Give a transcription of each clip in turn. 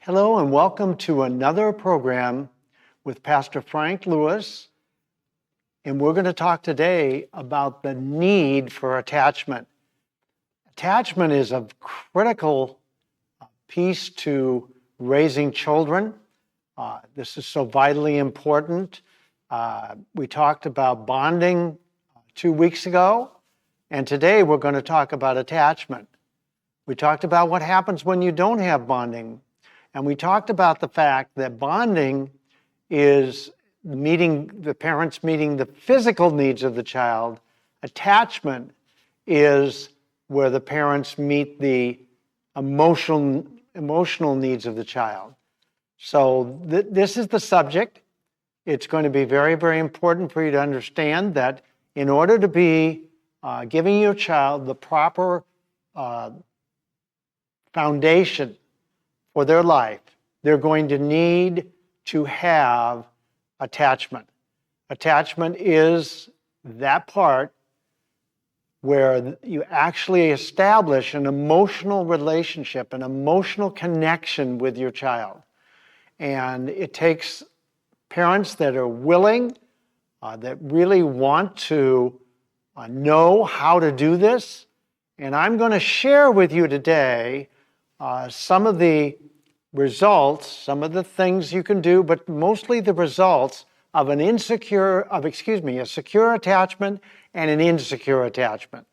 Hello and welcome to another program with Pastor Frank Lewis. And we're going to talk today about the need for attachment. Attachment is a critical piece to raising children. This is so vitally important. We talked about bonding 2 weeks ago, and today we're going to talk about attachment. We talked about what happens when you don't have bonding. And we talked about the fact that bonding is the parents meeting the physical needs of the child. Attachment is where the parents meet the emotional needs of the child. So this is the subject. It's going to be very, very important for you to understand that in order to be giving your child the proper foundation for their life, they're going to need to have attachment. Attachment is that part where you actually establish an emotional relationship, an emotional connection with your child. And it takes parents that are willing, that really want to know how to do this. And I'm going to share with you today some of the results, some of the things you can do, but mostly the results of a secure attachment and an insecure attachment.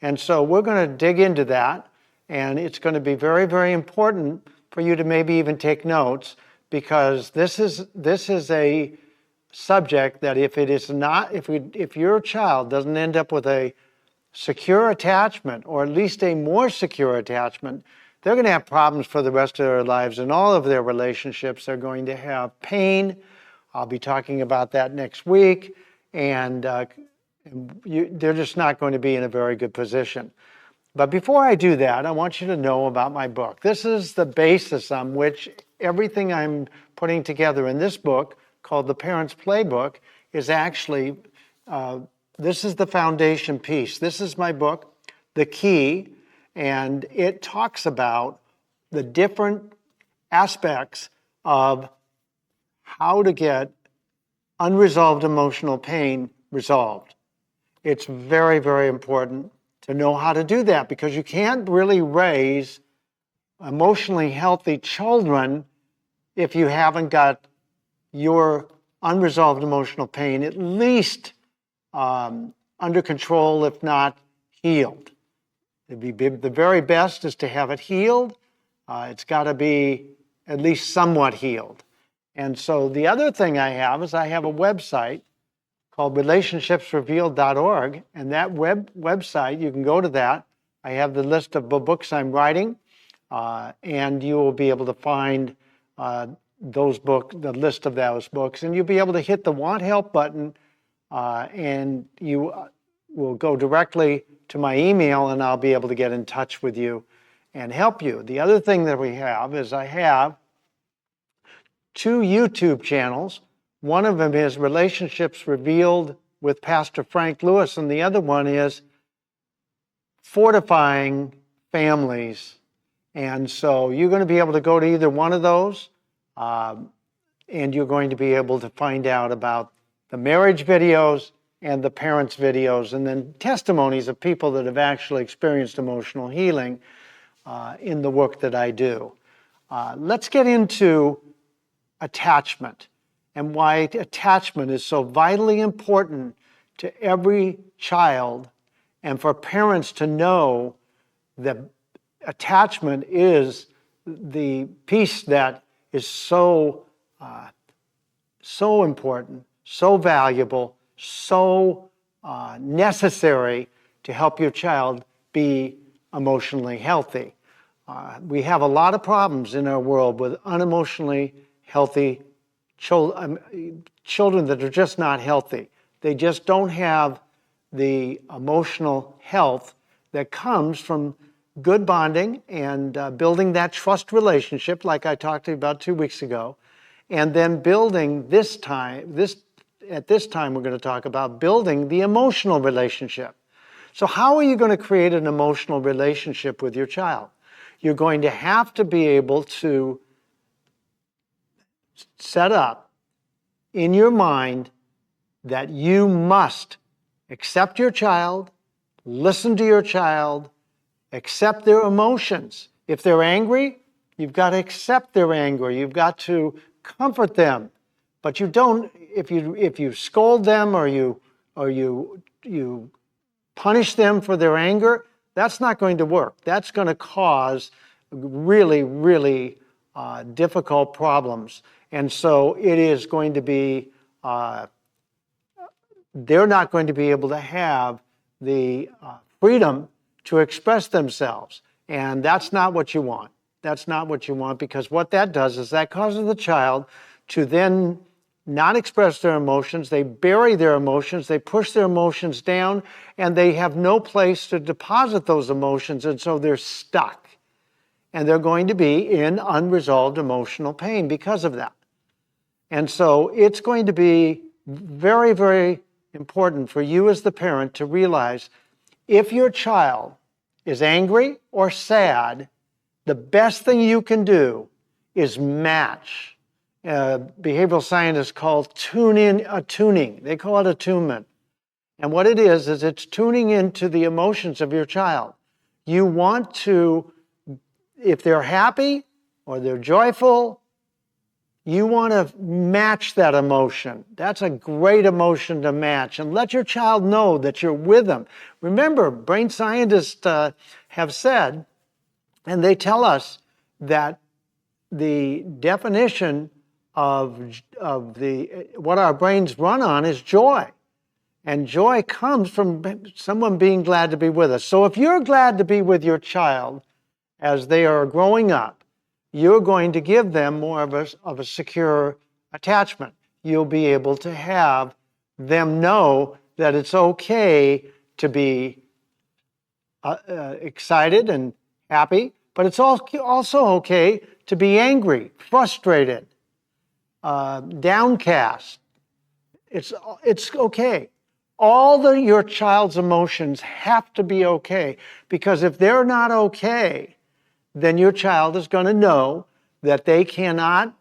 And so we're going to dig into that, and it's going to be very, very important for you to maybe even take notes, because this is a subject that if your child doesn't end up with a secure attachment, or at least a more secure attachment, they're going to have problems for the rest of their lives. In all of their relationships, they're going to have pain. I'll be talking about that next week. And they're just not going to be in a very good position. But before I do that, I want you to know about my book. This is the basis on which everything I'm putting together in this book, called The Parent's Playbook, is actually, this is the foundation piece. This is my book, The Key. And it talks about the different aspects of how to get unresolved emotional pain resolved. It's very, very important to know how to do that, because you can't really raise emotionally healthy children if you haven't got your unresolved emotional pain at least under control, if not healed. The very best is to have it healed. It's got to be at least somewhat healed. And so the other thing I have a website called relationshipsrevealed.org. And that website, you can go to that. I have the list of the books I'm writing, and you will be able to find those books, the list of those books, and you'll be able to hit the Want Help button, and you will go directly to my email, and I'll be able to get in touch with you and help you. The other thing that we have is I have 2 YouTube channels. One of them is Relationships Revealed with Pastor Frank Lewis, and the other one is Fortifying Families. And so you're going to be able to go to either one of those, and you're going to be able to find out about the marriage videos and the parents' videos, and then testimonies of people that have actually experienced emotional healing in the work that I do. Let's get into attachment and why attachment is so vitally important to every child, and for parents to know that attachment is the piece that is so important, so valuable, so necessary to help your child be emotionally healthy. We have a lot of problems in our world with unemotionally healthy children that are just not healthy. They just don't have the emotional health that comes from good bonding and building that trust relationship, like I talked to you about 2 weeks ago, and then building at this time we're going to talk about building the emotional relationship. So how are you going to create an emotional relationship with your child? You're going to have to be able to set up in your mind that you must accept your child, listen to your child, accept their emotions. If they're angry, you've got to accept their anger. You've got to comfort them. But you don't, if you scold them or you punish them for their anger, that's not going to work. That's going to cause really, really difficult problems. And so it is going to be, they're not going to be able to have the freedom to express themselves. And that's not what you want. That's not what you want, because what that does is that causes the child to then not express their emotions. They bury their emotions, they push their emotions down, and they have no place to deposit those emotions, and so they're stuck. And they're going to be in unresolved emotional pain because of that. And so it's going to be very, very important for you as the parent to realize if your child is angry or sad, the best thing you can do is match. Behavioral scientists call tuning. They call it attunement. And what it is it's tuning into the emotions of your child. You want to, if they're happy or they're joyful, you want to match that emotion. That's a great emotion to match. And let your child know that you're with them. Remember, brain scientists have said, and they tell us that the definition of what our brains run on is joy. And joy comes from someone being glad to be with us. So if you're glad to be with your child as they are growing up, you're going to give them more of a secure attachment. You'll be able to have them know that it's okay to be excited and happy, but it's also okay to be angry, frustrated, downcast. It's okay. All your child's emotions have to be okay, because if they're not okay, then your child is going to know that they cannot,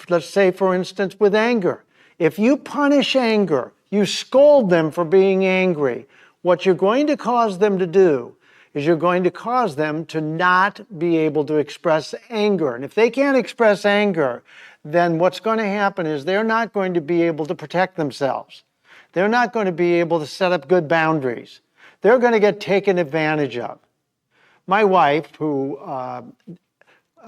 let's say, for instance, with anger. If you punish anger, you scold them for being angry, what you're going to cause them to do is you're going to cause them to not be able to express anger. And if they can't express anger, then what's going to happen is they're not going to be able to protect themselves. They're not going to be able to set up good boundaries. They're going to get taken advantage of. My wife, who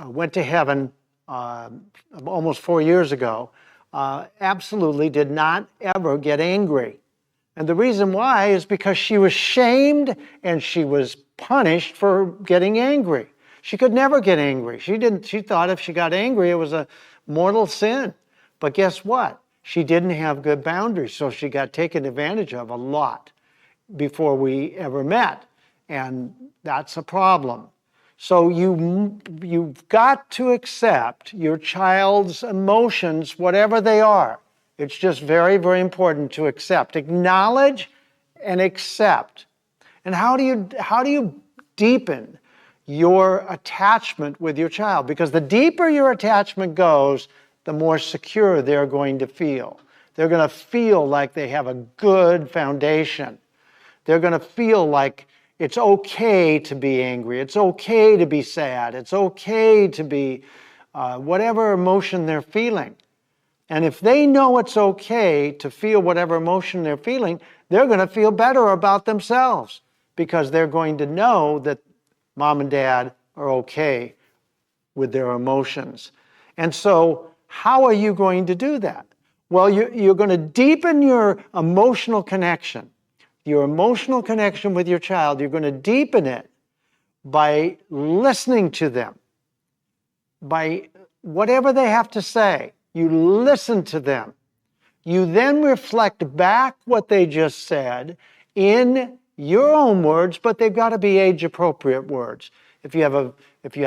went to heaven almost 4 years ago, absolutely did not ever get angry. And the reason why is because she was shamed and she was punished for getting angry. She could never get angry. She thought if she got angry, it was a mortal sin. But guess what? She didn't have good boundaries, so she got taken advantage of a lot before we ever met. And that's a problem. So you've got to accept your child's emotions, whatever they are. It's just very, very important to accept. Acknowledge and accept. And how do you deepen your attachment with your child? Because the deeper your attachment goes, the more secure they're going to feel. They're going to feel like they have a good foundation. They're going to feel like it's okay to be angry. It's okay to be sad. It's okay to be whatever emotion they're feeling. And if they know it's okay to feel whatever emotion they're feeling, they're going to feel better about themselves, because they're going to know that mom and dad are okay with their emotions. And so how are you going to do that? Well, you're going to deepen your emotional connection. Your emotional connection with your child, you're going to deepen it by listening to them, by whatever they have to say. You listen to them. You then reflect back what they just said in your own words, but they've got to be age-appropriate words. If you have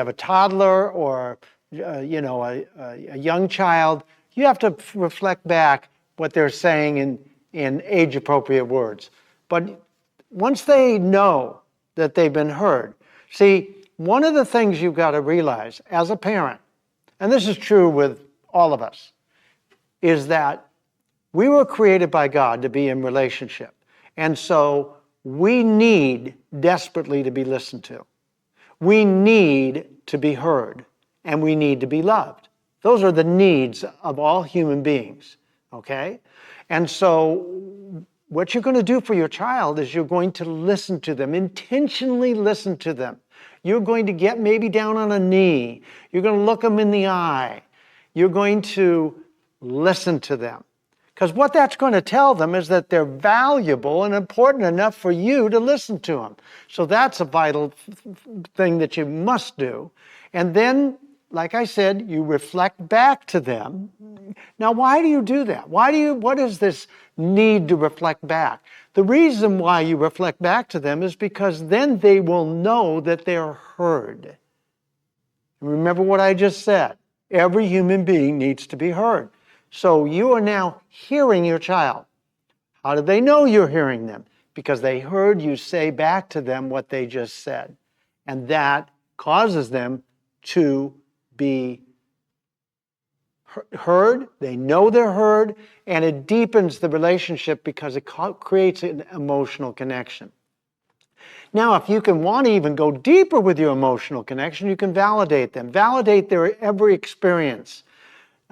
a toddler or a young child, you have to reflect back what they're saying in age-appropriate words. But once they know that they've been heard, see, one of the things you've got to realize as a parent, and this is true with all of us, is that we were created by God to be in relationship. And so we need desperately to be listened to. We need to be heard, and we need to be loved. Those are the needs of all human beings, okay? And so what you're going to do for your child is you're going to listen to them, intentionally listen to them. You're going to get maybe down on a knee. You're going to look them in the eye. You're going to listen to them. Because what that's going to tell them is that they're valuable and important enough for you to listen to them. So that's a vital thing that you must do. And then, like I said, you reflect back to them. Now, why do you do that? What is this need to reflect back? The reason why you reflect back to them is because then they will know that they're heard. Remember what I just said. Every human being needs to be heard. So you are now hearing your child. How do they know you're hearing them? Because they heard you say back to them what they just said. And that causes them to be heard. They know they're heard, and it deepens the relationship because it creates an emotional connection. Now, if you want to even go deeper with your emotional connection, you can validate them. Validate their every experience.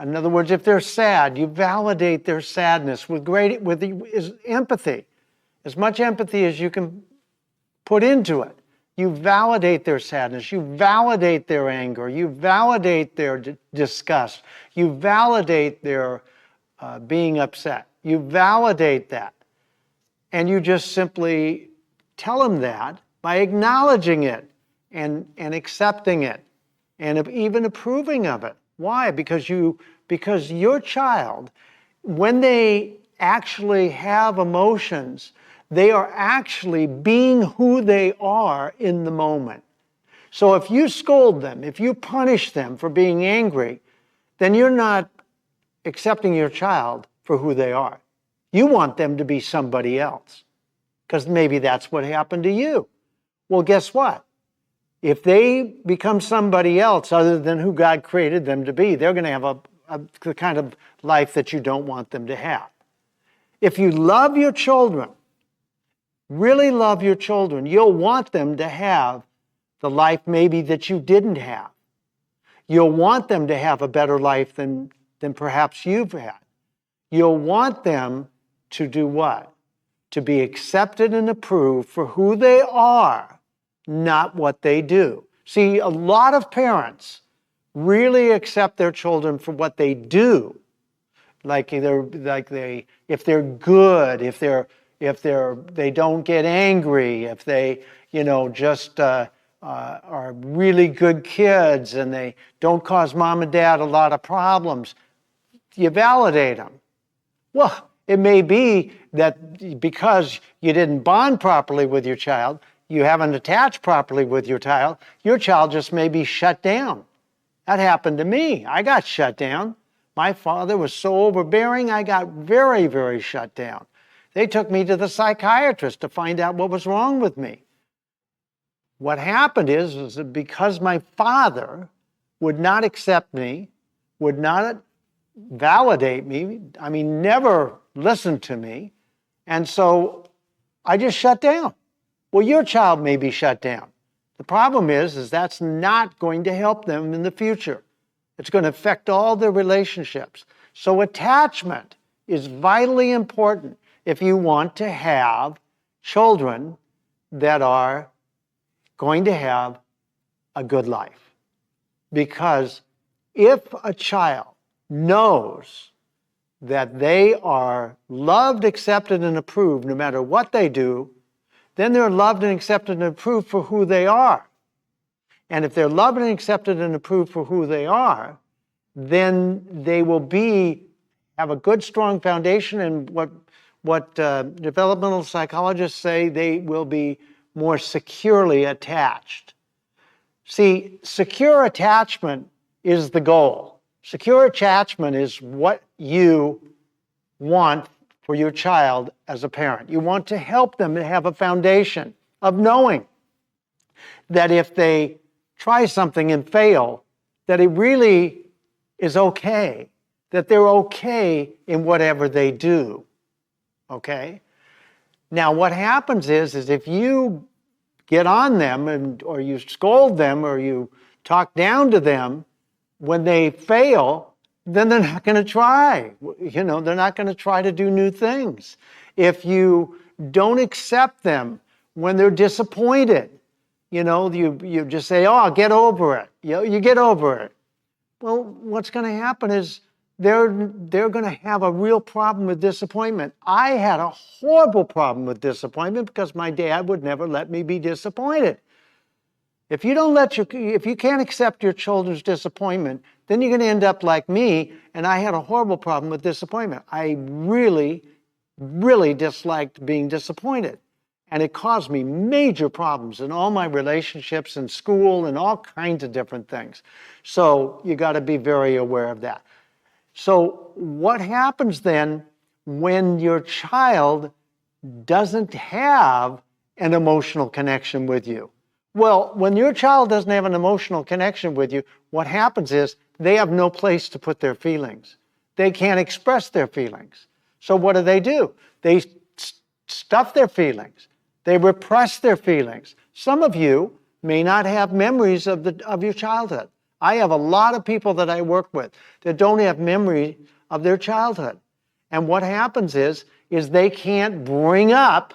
In other words, if they're sad, you validate their sadness with empathy. As much empathy as you can put into it. You validate their sadness. You validate their anger. You validate their disgust. You validate their being upset. You validate that. And you just simply tell them that by acknowledging it and accepting it and even approving of it. Why? Because your child, when they actually have emotions, they are actually being who they are in the moment. So if you scold them, if you punish them for being angry, then you're not accepting your child for who they are. You want them to be somebody else, because maybe that's what happened to you. Well, guess what? If they become somebody else other than who God created them to be, they're going to have the kind of life that you don't want them to have. If you love your children, really love your children, you'll want them to have the life maybe that you didn't have. You'll want them to have a better life than perhaps you've had. You'll want them to do what? To be accepted and approved for who they are, not what they do. See, a lot of parents really accept their children for what they do. If they're good, if they don't get angry, if they, just are really good kids and they don't cause mom and dad a lot of problems, you validate them. Well, it may be that because you didn't bond properly with your child, you haven't attached properly with your child just may be shut down. That happened to me. I got shut down. My father was so overbearing, I got very, very shut down. They took me to the psychiatrist to find out what was wrong with me. What happened is that because my father would not accept me, would not validate me, never listened to me, and so I just shut down. Well, your child may be shut down. The problem is that's not going to help them in the future. It's going to affect all their relationships. So attachment is vitally important if you want to have children that are going to have a good life. Because if a child knows that they are loved, accepted, and approved no matter what they do, then they're loved and accepted and approved for who they are. And if they're loved and accepted and approved for who they are, then they will have a good, strong foundation, and what developmental psychologists say, they will be more securely attached. See, secure attachment is the goal. Secure attachment is what you want for your child as a parent. You want to help them to have a foundation of knowing that if they try something and fail, that it really is okay. that they're okay in whatever they do. Okay? Now, what happens is if you get on them or you scold them or you talk down to them when they fail, then they're not going to try. They're not going to try to do new things. If you don't accept them when they're disappointed, you just say, "Oh, get over it." You get over it. Well, what's going to happen is they're going to have a real problem with disappointment. I had a horrible problem with disappointment because my dad would never let me be disappointed. If you can't accept your children's disappointment, then you're going to end up like me, and I had a horrible problem with disappointment. I really, really disliked being disappointed. And it caused me major problems in all my relationships in school and all kinds of different things. So you got to be very aware of that. So what happens then when your child doesn't have an emotional connection with you? Well, when your child doesn't have an emotional connection with you, what happens is they have no place to put their feelings. They can't express their feelings. So what do? They stuff their feelings. They repress their feelings. Some of you may not have memories of your childhood. I have a lot of people that I work with that don't have memory of their childhood. And what happens is they can't bring up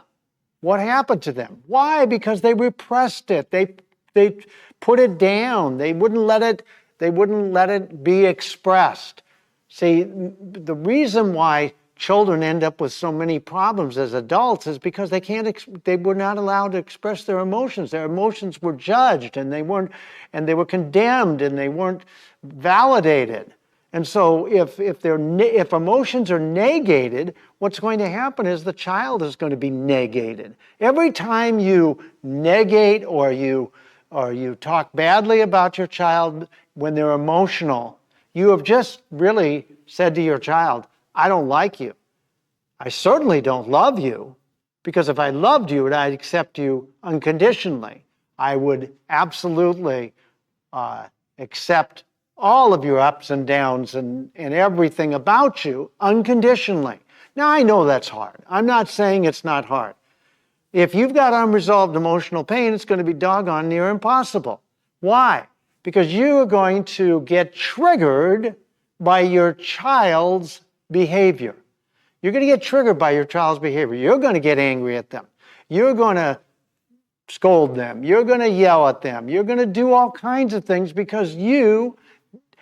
what happened to them. Why? Because they repressed it. They put it down. They wouldn't let it be expressed. See, the reason why children end up with so many problems as adults is because they were not allowed to express their emotions. Their emotions were judged and they were condemned and they weren't validated. And so if emotions are negated, what's going to happen is the child is going to be negated. Every time you negate or you talk badly about your child when they're emotional, you have just really said to your child, "I don't like you. I certainly don't love you, because if I loved you and I'd accept you unconditionally, I would absolutely accept all of your ups and downs and everything about you unconditionally." Now, I know that's hard. I'm not saying it's not hard. If you've got unresolved emotional pain, it's going to be doggone near impossible. Why? Because you are going to get triggered by your child's behavior. You're going to get triggered by your child's behavior. You're going to get angry at them. You're going to scold them. You're going to yell at them. You're going to do all kinds of things because you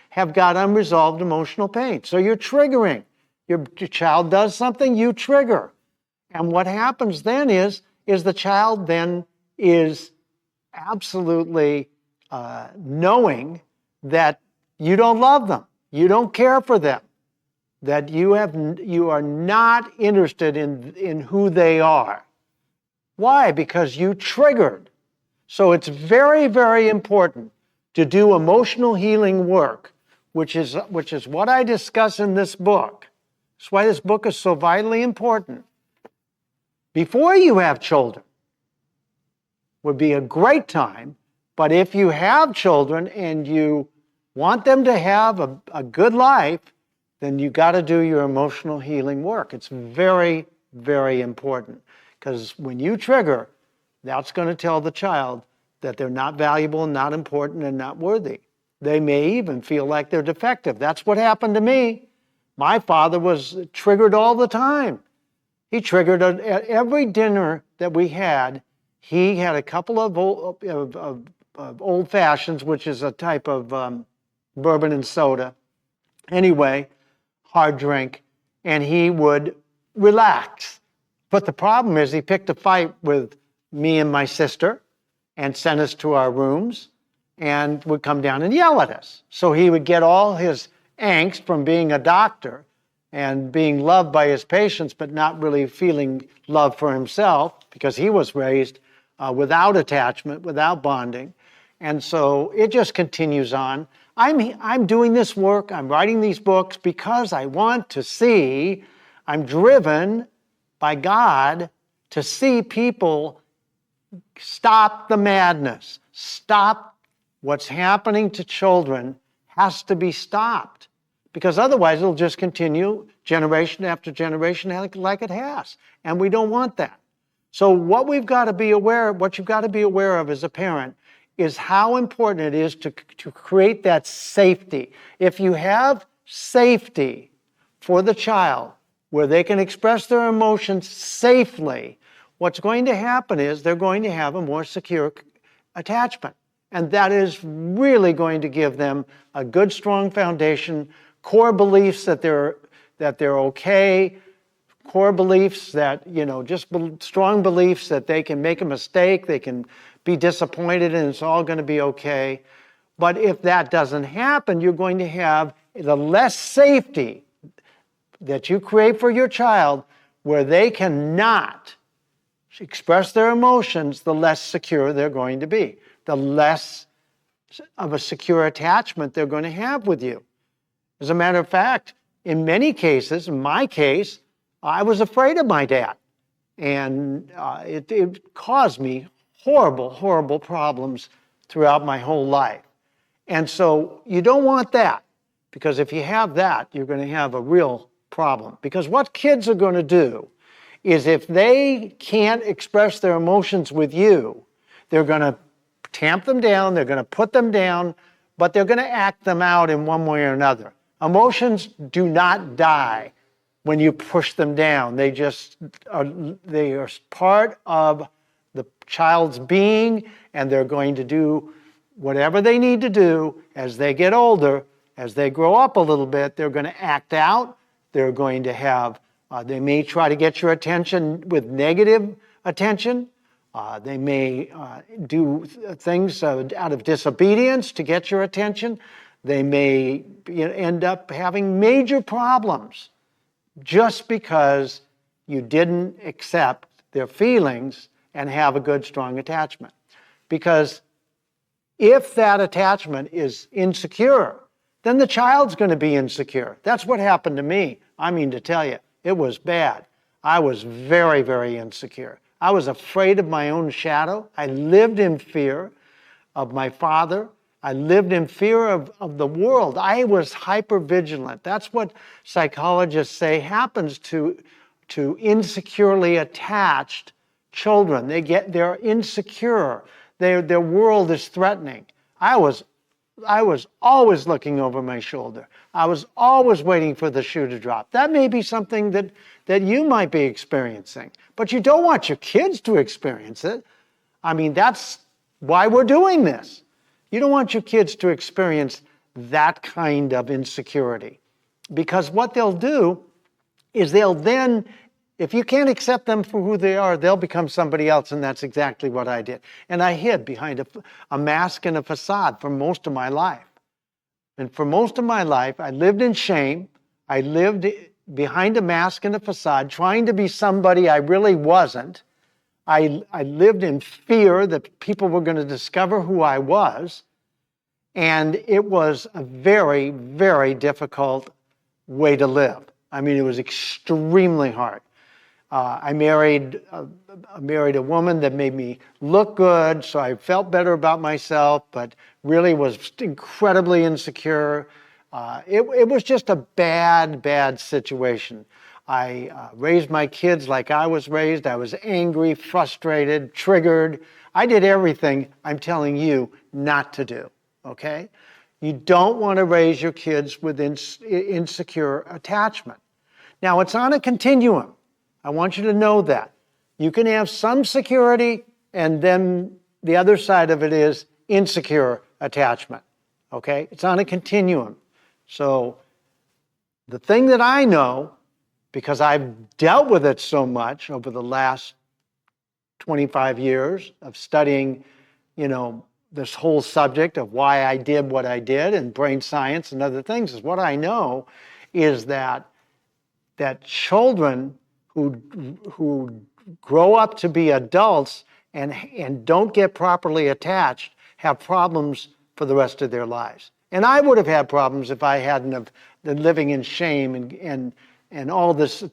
have got unresolved emotional pain. So you're triggering. Your child does something, you trigger. And what happens then is the child then is absolutely knowing that you don't love them, you don't care for them, that you are not interested in who they are. Why? Because you triggered. So it's very, very important to do emotional healing work, which is what I discuss in this book. That's why this book is so vitally important. Before you have children would be a great time, but if you have children and you want them to have a good life, then you got to do your emotional healing work. It's very, very important, because when you trigger, that's going to tell the child that they're not valuable, not important, and not worthy. They may even feel like they're defective. That's what happened to me. My father was triggered all the time. He triggered at every dinner that we had. He had a couple of old fashions, which is a type of bourbon and soda. Anyway, hard drink, and he would relax. But the problem is he picked a fight with me and my sister and sent us to our rooms and would come down and yell at us. So he would get all his angst from being a doctor and being loved by his patients, but not really feeling love for himself, because he was raised without attachment, without bonding. And so it just continues on. I'm doing this work, I'm writing these books because I want to see, I'm driven by God to see people stop the madness, stop what's happening to children has to be stopped. because otherwise it'll just continue generation after generation like it has. And we don't want that. So what you've got to be aware of as a parent is how important it is to create that safety. If you have safety for the child where they can express their emotions safely, what's going to happen is they're going to have a more secure attachment. And that is really going to give them a good, strong foundation, core beliefs that they're okay, core beliefs that, just strong beliefs that they can make a mistake, they can be disappointed, and it's all going to be okay. But if that doesn't happen, you're going to have the less safety that you create for your child where they cannot express their emotions, the less secure they're going to be, the less of a secure attachment they're going to have with you. As a matter of fact, in many cases, in my case, I was afraid of my dad. And it caused me horrible, horrible problems throughout my whole life. And so you don't want that, because if you have that, you're going to have a real problem. Because what kids are going to do is if they can't express their emotions with you, they're going to tamp them down, they're going to put them down, but they're going to act them out in one way or another. Emotions do not die when you push them down. They are part of the child's being, and they're going to do whatever they need to do as they get older. As they grow up a little bit, they're going to act out. They're going to have, they may try to get your attention with negative attention. They may do things out of disobedience to get your attention. They may end up having major problems just because you didn't accept their feelings and have a good, strong attachment. Because if that attachment is insecure, then the child's going to be insecure. That's what happened to me. I mean to tell you, it was bad. I was very, very insecure. I was afraid of my own shadow. I lived in fear of my father. I lived in fear of the world. I was hypervigilant. That's what psychologists say happens to insecurely attached children. They're insecure. Their world is threatening. I was always looking over my shoulder. I was always waiting for the shoe to drop. That may be something that you might be experiencing, but you don't want your kids to experience it. I mean, that's why we're doing this. You don't want your kids to experience that kind of insecurity, because what they'll do is they'll then, if you can't accept them for who they are, they'll become somebody else, and that's exactly what I did. And I hid behind a mask and a facade for most of my life. And for most of my life, I lived in shame. I lived behind a mask and a facade, trying to be somebody I really wasn't. I lived in fear that people were going to discover who I was. And it was a very, very difficult way to live. I mean, it was extremely hard. I married a woman that made me look good, so I felt better about myself, but really was incredibly insecure. It was just a bad, bad situation. I raised my kids like I was raised. I was angry, frustrated, triggered. I did everything I'm telling you not to do, okay? You don't want to raise your kids with insecure attachment. Now, it's on a continuum. I want you to know that. You can have some security, and then the other side of it is insecure attachment, okay? It's on a continuum. So the thing that I know, because I've dealt with it so much over the last 25 years of studying, this whole subject of why I did what I did and brain science and other things, is what I know is that children who grow up to be adults and don't get properly attached have problems for the rest of their lives. And I would have had problems if I hadn't have been living in shame and all this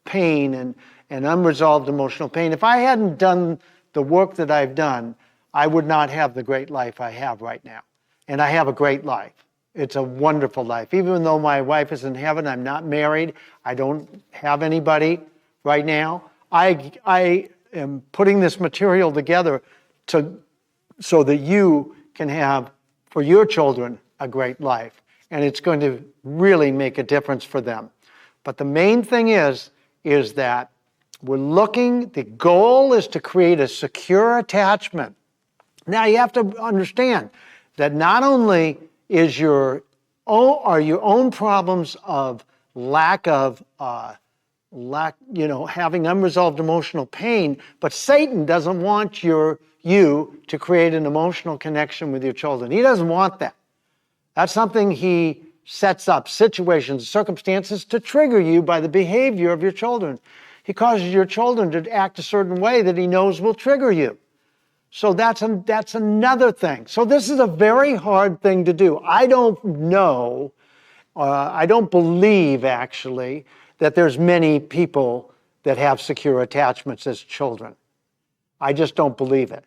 pain and unresolved emotional pain. If I hadn't done the work that I've done, I would not have the great life I have right now. And I have a great life. It's a wonderful life. Even though my wife is in heaven, I'm not married, I don't have anybody right now. I am putting this material together so that you can have, for your children, a great life. And it's going to really make a difference for them. But the main thing is that the goal is to create a secure attachment. Now you have to understand that not only are your own problems of having unresolved emotional pain, but Satan doesn't want you to create an emotional connection with your children. He doesn't want that. That's something he sets up, situations, circumstances to trigger you by the behavior of your children. He causes your children to act a certain way that he knows will trigger you. So that's another thing. So this is a very hard thing to do. I don't know, I don't believe actually, that there's many people that have secure attachments as children. I just don't believe it.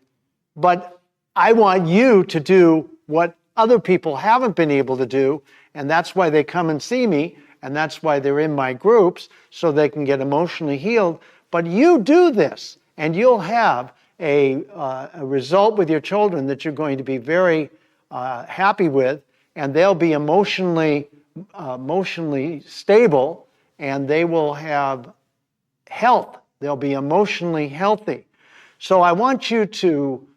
But I want you to do what other people haven't been able to do, and that's why they come and see me, and that's why they're in my groups, so they can get emotionally healed. But you do this, and you'll have a result with your children that you're going to be very happy with, and they'll be emotionally stable, and they will have health. They'll be emotionally healthy. So I want you to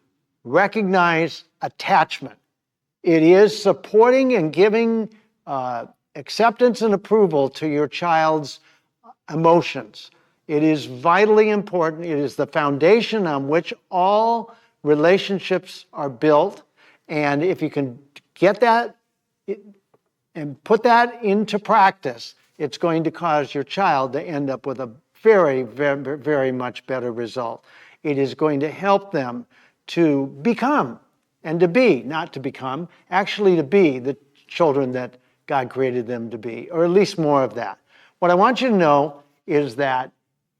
recognize attachment. It is supporting and giving acceptance and approval to your child's emotions. It is vitally important. It is the foundation on which all relationships are built. And if you can get that and put that into practice, it's going to cause your child to end up with a very, very, very much better result. It is going to help them to become and to be, not to become, actually to be the children that God created them to be, or at least more of that. What I want you to know is that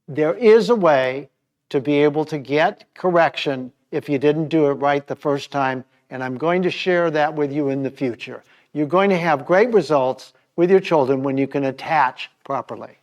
there is a way to be able to get correction if you didn't do it right the first time, and I'm going to share that with you in the future. You're going to have great results with your children when you can attach properly.